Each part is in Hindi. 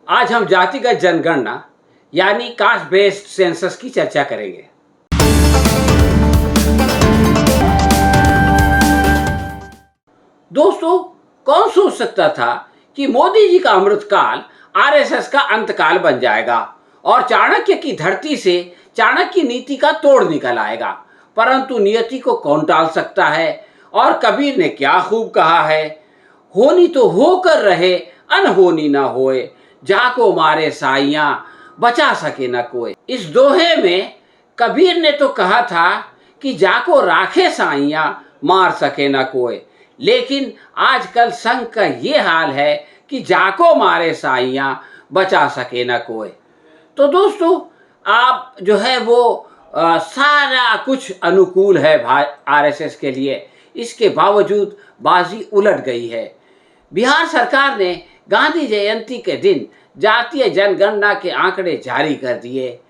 आज हम जातिगत जनगणना यानी कास्ट बेस्ड सेंसस की चर्चा करेंगे। दोस्तों, कौन सोच सकता था कि मोदी जी का अमृतकाल आरएसएस का अंतकाल बन जाएगा और चाणक्य की धरती से चाणक्य नीति का तोड़ निकल आएगा। परंतु नियति को कौन टाल सकता है। और कबीर ने क्या खूब कहा है, होनी तो होकर रहे, अनहोनी ना होए, जाको मारे साइयां, बचा सके न कोई। इस दोहे में कबीर ने तो कहा था कि जाको राखे साइयां, मार सके न कोई, लेकिन आजकल संघ का ये हाल है कि जाको मारे साइयां, बचा सके न कोई। तो दोस्तों, आप जो है वो सारा कुछ अनुकूल है आरएसएस के लिए, इसके बावजूद बाजी उलट गई है। बिहार सरकार ने गांधी जयंती के दिन जातीय जनगणना के आंकड़े जारी कर दिए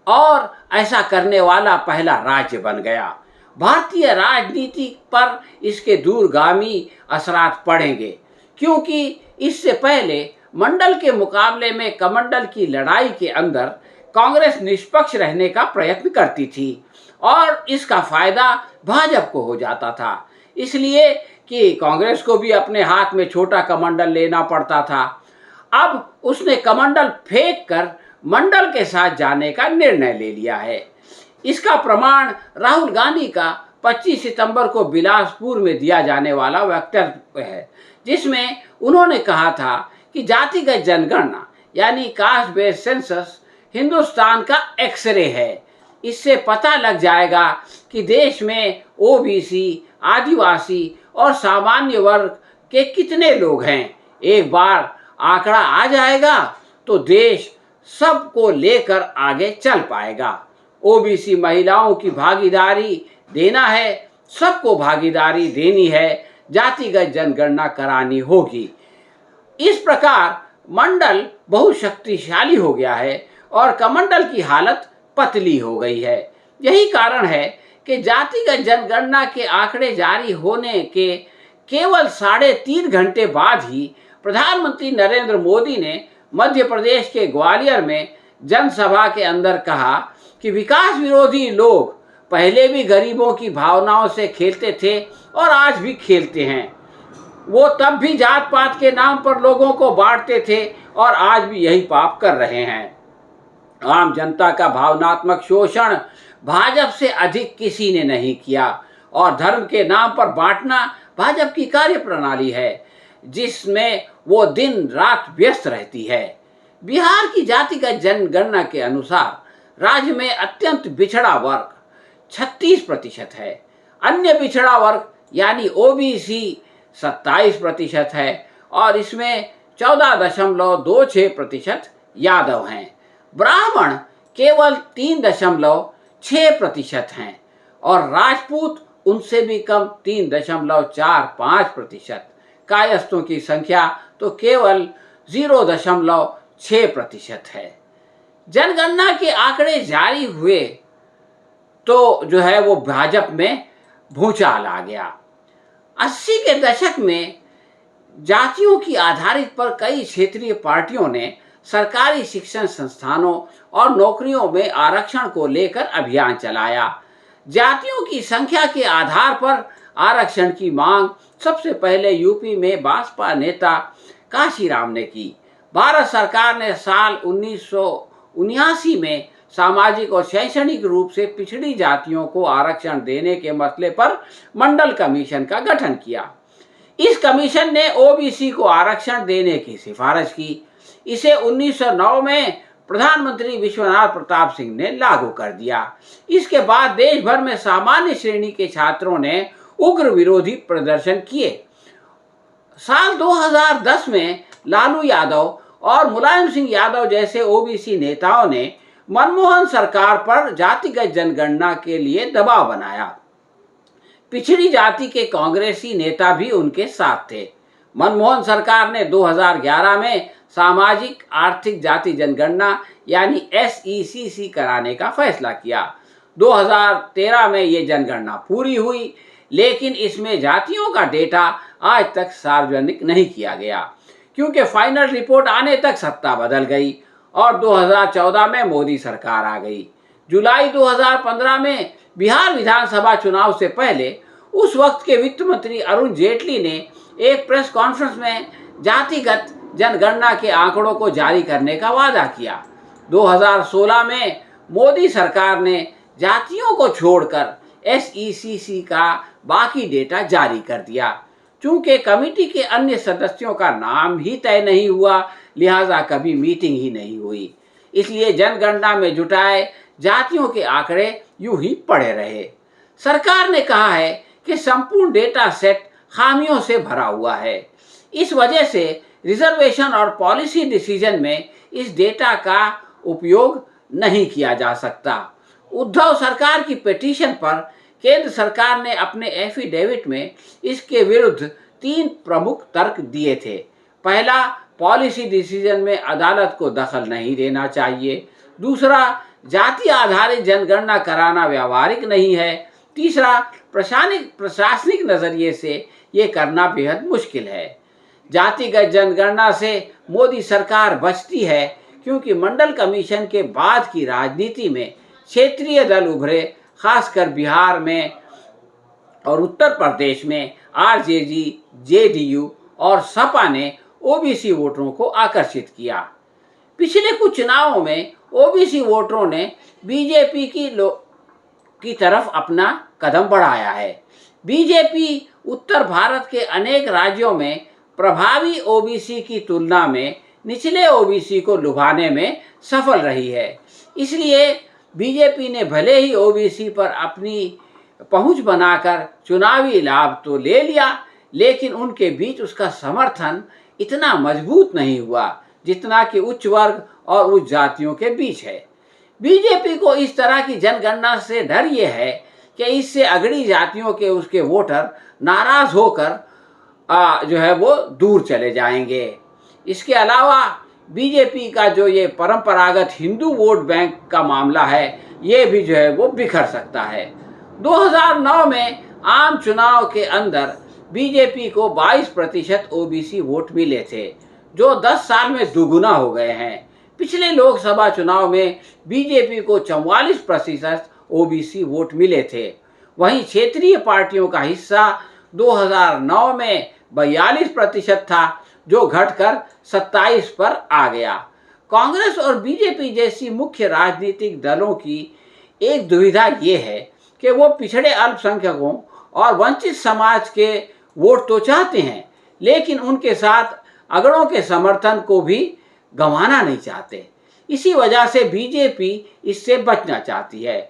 और ऐसा करने वाला पहला राज्य बन गया। भारतीय राजनीति पर इसके दूरगामी असरात पड़ेंगे, क्योंकि इससे पहले मंडल के मुकाबले में कमंडल की लड़ाई के अंदर कांग्रेस निष्पक्ष रहने का प्रयत्न करती थी और इसका फायदा भाजपा को हो जाता था, इसलिए कि कांग्रेस को भी अपने हाथ में छोटा कमंडल लेना पड़ता था। अब उसने कमंडल फेंक कर मंडल के साथ जाने का निर्णय ले लिया है। इसका प्रमाण राहुल गांधी का 25 सितंबर को बिलासपुर में दिया जाने वाला वक्तव्य है, जिसमें उन्होंने कहा था कि जातिगत जनगणना यानी कास्ट बेस्ड सेंसस हिंदुस्तान का एक्सरे है। इससे पता लग जाएगा कि देश में ओबीसी, आदिवासी और सामान्य वर्ग के कितने लोग हैं। एक बार आंकड़ा आ जाएगा तो देश सबको लेकर आगे चल पाएगा। ओबीसी महिलाओं की भागीदारी देना है, सबको भागीदारी देनी है, जातिगत जनगणना करानी होगी। इस प्रकार मंडल बहुत शक्तिशाली हो गया है और कमंडल की हालत पतली हो गई है। यही कारण है कि जातिगत जनगणना के आंकड़े जारी होने के केवल 3.5 घंटे बाद ही प्रधानमंत्री नरेंद्र मोदी ने मध्य प्रदेश के ग्वालियर में जनसभा के अंदर कहा कि विकास विरोधी लोग पहले भी गरीबों की भावनाओं से खेलते थे और आज भी खेलते हैं। वो तब भी जात पात के नाम पर लोगों को बांटते थे और आज भी यही पाप कर रहे हैं। आम जनता का भावनात्मक शोषण भाजपा से अधिक किसी ने नहीं किया और धर्म के नाम पर बांटना भाजपा की कार्यप्रणाली है, जिसमें वो दिन रात व्यस्त रहती है। बिहार की जातिगत जनगणना के अनुसार राज्य में अत्यंत बिछड़ा वर्ग 36% है, अन्य बिछड़ा वर्ग यानी ओबीसी 27% है और इसमें 14.26% यादव हैं। ब्राह्मण केवल 3.6% हैं और राजपूत उनसे भी कम 3.45%। कायस्थों की संख्या तो केवल 0.6% है। जनगणना के आंकड़े जारी हुए तो जो है वो भाजपा में भूचाल आ गया। 80 के दशक में जातियों की आधारित पर कई क्षेत्रीय पार्टियों ने सरकारी शिक्षण संस्थानों और नौकरियों में आरक्षण को लेकर अभियान चलाया। जातियों की संख्या के आधार पर आरक्षण की मांग सबसे पहले यूपी में भाजपा नेता काशीराम ने की। भारत सरकार ने साल 1979 में सामाजिक और शैक्षणिक रूप से पिछड़ी जातियों को आरक्षण देने के मसले पर मंडल कमीशन का गठन किया। इस कमीशन ने ओबीसी को आरक्षण देने की सिफारिश की। इसे 1909 में प्रधानमंत्री विश्वनाथ प्रताप सिंह ने लागू कर दिया। इसके बाद देश भर में सामान्य श्रेणी के छात्रों ने उग्र विरोधी प्रदर्शन किए। साल 2010 में लालू यादव और मुलायम सिंह यादव जैसे ओबीसी नेताओं ने मनमोहन सरकार पर जातिगत जनगणना के लिए दबाव बनाया। पिछड़ी जाति के कांग्रेसी नेता भी उनके साथ थे। मनमोहन सरकार ने 2011 में सामाजिक आर्थिक जाति जनगणना यानी SECC कराने का फैसला किया। 2013 में ये जनगणना पूरी हुई, लेकिन इसमें जातियों का डेटा आज तक सार्वजनिक नहीं किया गया, क्योंकि फाइनल रिपोर्ट आने तक सत्ता बदल गई और 2014 में मोदी सरकार आ गई। जुलाई 2015 में बिहार विधानसभा चुनाव से पहले उस वक्त के वित्त मंत्री अरुण जेटली ने एक प्रेस कॉन्फ्रेंस में जातिगत जनगणना के आंकड़ों को जारी करने का वादा किया। 2016 में मोदी सरकार ने जातियों को छोड़कर SECC का बाकी डेटा जारी कर दिया। चूंकि कमेटी के अन्य सदस्यों का नाम ही तय नहीं हुआ, लिहाजा कभी मीटिंग ही नहीं हुई। इसलिए जनगणना में जुटाए जातियों के आंकड़े यूं ही पड़े रहे। सरकार ने कहा है कि संपूर्ण डेटा सेट खामियों से भरा हुआ है। इस वजह से रिजर्वेशन और पॉलिसी डिसीजन में इस डेटा का उपयोग नहीं किया जा सकता। उद्धव सरकार की पिटीशन पर केंद्र सरकार ने अपने एफिडेविट में इसके विरुद्ध 3 प्रमुख तर्क दिए थे। पहला, पॉलिसी डिसीजन में अदालत को दखल नहीं देना चाहिए। दूसरा, जाति आधारित जनगणना कराना व्यावहारिक नहीं है। तीसरा, प्रशासनिक नजरिए से ये करना बेहद मुश्किल है। जातिगत जनगणना से मोदी सरकार बचती है क्योंकि मंडल कमीशन के बाद की राजनीति में क्षेत्रीय दल उभरे, खासकर बिहार में और उत्तर प्रदेश में आरजेडी, जेडीयू और सपा ने ओबीसी वोटरों को आकर्षित किया। पिछले कुछ चुनावों में ओबीसी वोटरों ने बीजेपी की तरफ अपना कदम बढ़ाया है। बीजेपी उत्तर भारत के अनेक राज्यों में प्रभावी ओबीसी की तुलना में निचले ओबीसी को लुभाने में सफल रही है। इसलिए बीजेपी ने भले ही ओबीसी पर अपनी पहुंच बनाकर चुनावी लाभ तो ले लिया, लेकिन उनके बीच उसका समर्थन इतना मजबूत नहीं हुआ जितना कि उच्च वर्ग और उच्च जातियों के बीच है। बीजेपी को इस तरह की जनगणना से डर ये है कि इससे अगड़ी जातियों के उसके वोटर नाराज होकर जो है वो दूर चले जाएंगे। इसके अलावा बीजेपी का जो ये परंपरागत हिंदू वोट बैंक का मामला है, ये भी जो है वो बिखर सकता है। 2009 में आम चुनाव के अंदर बीजेपी को 22% ओबीसी वोट मिले थे, जो 10 साल में दुगुना हो गए हैं। पिछले लोकसभा चुनाव में बीजेपी को 44% ओबीसी वोट मिले थे। वहीं क्षेत्रीय पार्टियों का हिस्सा 2009 में 42% था, जो घटकर 27 पर आ गया। कांग्रेस और बीजेपी जैसी मुख्य राजनीतिक दलों की एक दुविधा ये है कि वो पिछड़े अल्पसंख्यकों और वंचित समाज के वोट तो चाहते हैं, लेकिन उनके साथ अगड़ों के समर्थन को भी गंवाना नहीं चाहते। इसी वजह से बीजेपी इससे बचना चाहती है।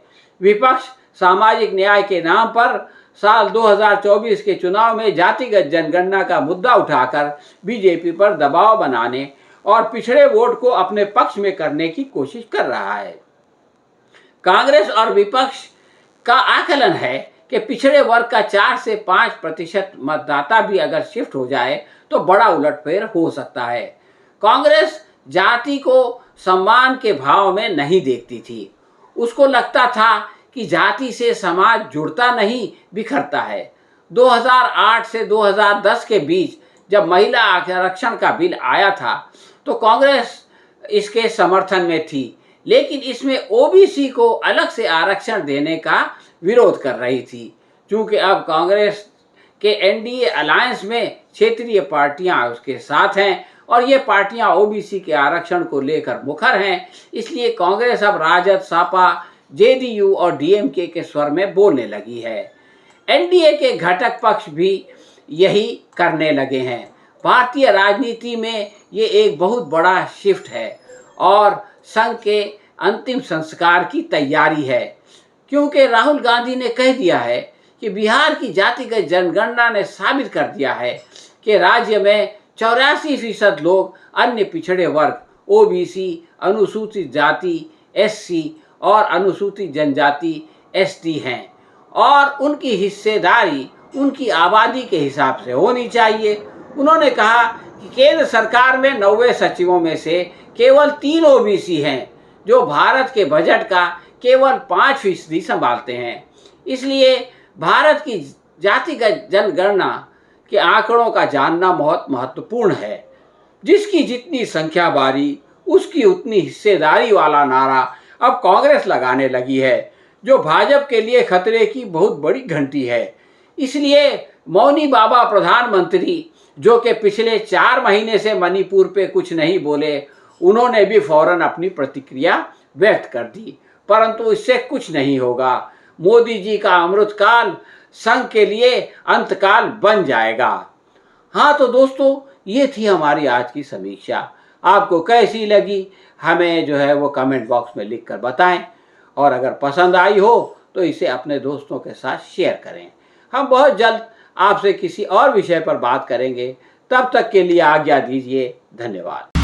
विपक्ष सामाजिक न्याय के नाम पर साल 2024 के चुनाव में जातिगत जनगणना का मुद्दा उठाकर बीजेपी पर दबाव बनाने और पिछड़े वोट को अपने पक्ष में करने की कोशिश कर रहा है। कांग्रेस और विपक्ष का आकलन है कि पिछड़े वर्ग का 4 से 5% मतदाता भी अगर शिफ्ट हो जाए तो बड़ा उलटफेर हो सकता है। कांग्रेस जाति को सम्मान के भाव में नहीं देखती थी। उसको लगता था कि जाति से समाज जुड़ता नहीं, बिखरता है। 2008 से 2010 के बीच जब महिला आरक्षण का बिल आया था तो कांग्रेस इसके समर्थन में थी, लेकिन इसमें ओबीसी को अलग से आरक्षण देने का विरोध कर रही थी। क्योंकि अब कांग्रेस के एनडीए अलायंस में क्षेत्रीय पार्टियां उसके साथ हैं और ये पार्टियां ओबीसी के आरक्षण को लेकर मुखर हैं, इसलिए कांग्रेस अब राजद, सपा, जेडीयू और डीएमके के स्वर में बोलने लगी है। एनडीए के घटक पक्ष भी यही करने लगे हैं। भारतीय राजनीति में ये एक बहुत बड़ा शिफ्ट है और संघ के अंतिम संस्कार की तैयारी है, क्योंकि राहुल गांधी ने कह दिया है कि बिहार की जातिगत जनगणना ने साबित कर दिया है कि राज्य में 84% लोग अन्य पिछड़े वर्ग, ओबीसी, अनुसूचित जाति, एससी और अनुसूचित जनजाति एसटी हैं और उनकी हिस्सेदारी उनकी आबादी के हिसाब से होनी चाहिए। उन्होंने कहा कि केंद्र सरकार में 90 सचिवों में से केवल 3 ओबीसी हैं, जो भारत के बजट का केवल 5% संभालते हैं। इसलिए भारत की जातिगत जनगणना के आंकड़ों का जानना बहुत महत्वपूर्ण है। जिसकी जितनी संख्या बारी उसकी उतनी हिस्सेदारी वाला नारा अब कांग्रेस लगाने लगी है, जो भाजपा के लिए खतरे की बहुत बड़ी घंटी है। इसलिए मौनी बाबा प्रधानमंत्री, जो कि पिछले 4 महीने से मणिपुर पे कुछ नहीं बोले, उन्होंने भी फौरन अपनी प्रतिक्रिया व्यक्त कर दी। परंतु इससे कुछ नहीं होगा। मोदी जी का अमृतकाल संघ के लिए अंतकाल बन जाएगा। हाँ तो दोस्तों, ये थी हमारी आज की समीक्षा। आपको कैसी लगी हमें जो है वो कमेंट बॉक्स में लिख कर बताएं, और अगर पसंद आई हो तो इसे अपने दोस्तों के साथ शेयर करें। हम बहुत जल्द आपसे किसी और विषय पर बात करेंगे। तब तक के लिए आज्ञा दीजिए। धन्यवाद।